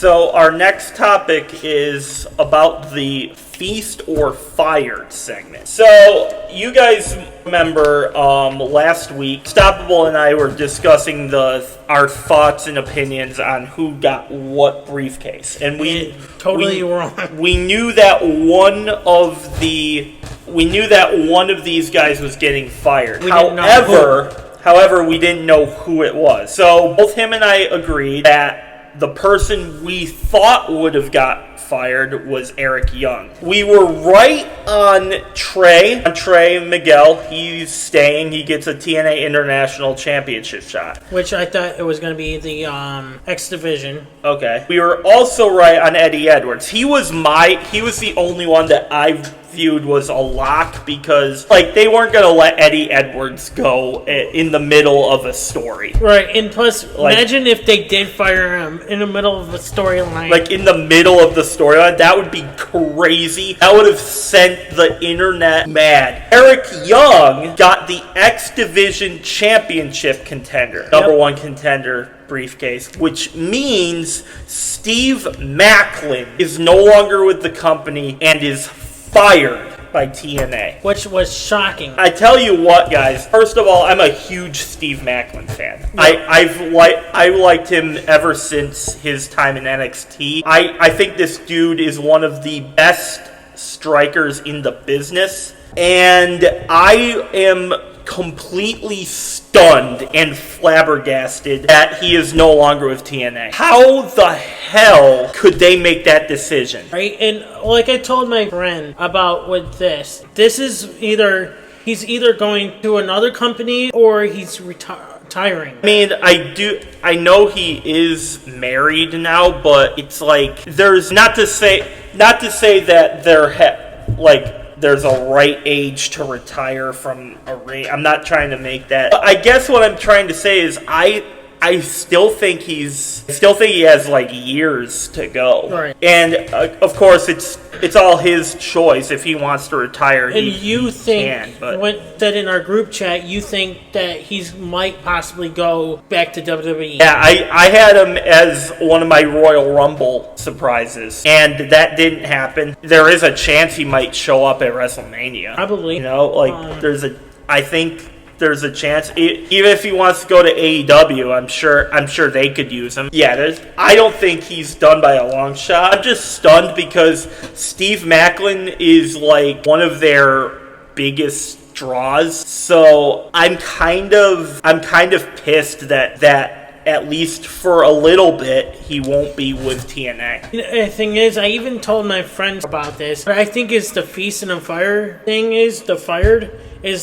So our next topic is about the Feast or Fired segment. So you guys remember last week, Stoppable and I were discussing our thoughts and opinions on who got what briefcase, and we wrong. We knew that one of these guys was getting fired. However, we didn't know who it was. So both him and I agreed that the person we thought would have got fired was Eric Young. We were right on Trey. Miguel, he's staying. He gets a TNA International Championship shot. Which I thought it was going to be the X Division. Okay. We were also right on Eddie Edwards. He was the only one that I viewed was a lock because they weren't going to let Eddie Edwards go in the middle of a story. Right, and plus, imagine if they did fire him in the middle of a storyline. In the middle of the storyline, that would be crazy. That would have sent the internet mad. Eric Young got the X Division Championship contender, number one contender briefcase, which means Steve Maclin is no longer with the company and is fired by TNA. Which was shocking. I tell you what, guys. First of all, I'm a huge Steve Maclin fan. Yeah. I liked him ever since his time in NXT. I think this dude is one of the best strikers in the business. And I am completely stunned and flabbergasted that he is no longer with TNA. How the hell could they make that decision? Right, and like I told my friend about with this is he's either going to another company or he's retiring. I mean, I know he is married now, but it's there's not to say that there's a right age to retire from a ring. I'm not trying to make that. I guess what I'm trying to say is I still think he has years to go. Right. And of course it's all his choice if he wants to retire. And you think that in our group chat you think that he might possibly go back to WWE. Yeah, I had him as one of my Royal Rumble surprises, and that didn't happen. There is a chance he might show up at WrestleMania. Probably. I think there's a chance, even if he wants to go to AEW, I'm sure they could use him. Yeah, I don't think he's done by a long shot. I'm just stunned because Steve Maclin is one of their biggest draws. So I'm kind of pissed that at least for a little bit he won't be with TNA. The thing is, I even told my friends about this. But I think it's the Feast and the Fire thing is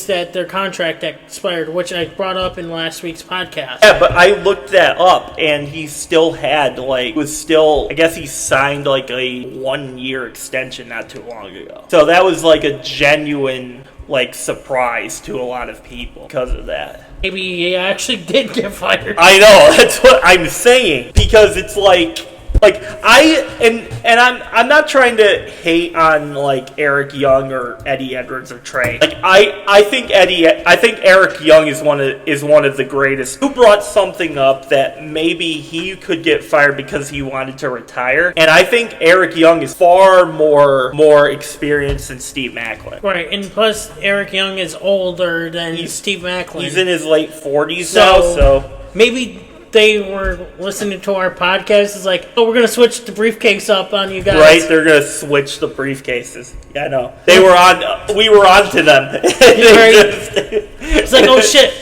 that their contract expired, which I brought up in last week's podcast. Yeah, but I looked that up, and he still had, I guess he signed, a 1-year extension not too long ago. So that was, a genuine, surprise to a lot of people because of that. Maybe he actually did get fired. I know, that's what I'm saying, because it's I'm not trying to hate on Eric Young or Eddie Edwards or Trey. I think Eric Young is one of the greatest, who brought something up that maybe he could get fired because he wanted to retire. And I think Eric Young is far more experienced than Steve Maclin. Right, and plus Eric Young is older than Steve Maclin. He's in his late 40s now, so maybe they were listening to our podcast. It's we're going to switch the briefcase up on you guys. Right, they're going to switch the briefcases. Yeah, I know. We were on to them. It's oh shit.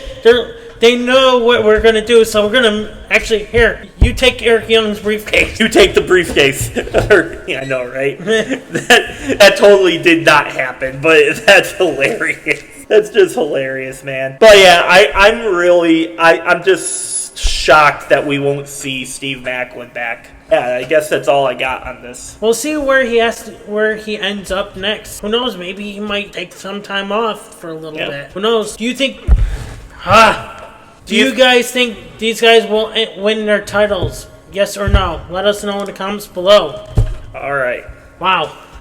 They know what we're going to do, so we're going to here, you take Eric Young's briefcase. You take the briefcase. Yeah, I know, right? That totally did not happen, but that's hilarious. That's just hilarious, man. But yeah, I'm just shocked that we won't see Steve Maclin back. Yeah, I guess that's all I got on this. We'll see where he ends up next. Who knows? Maybe he might take some time off for a little bit. Who knows? Do you think? Do you guys think these guys will win their titles? Yes or no? Let us know in the comments below. All right. Wow.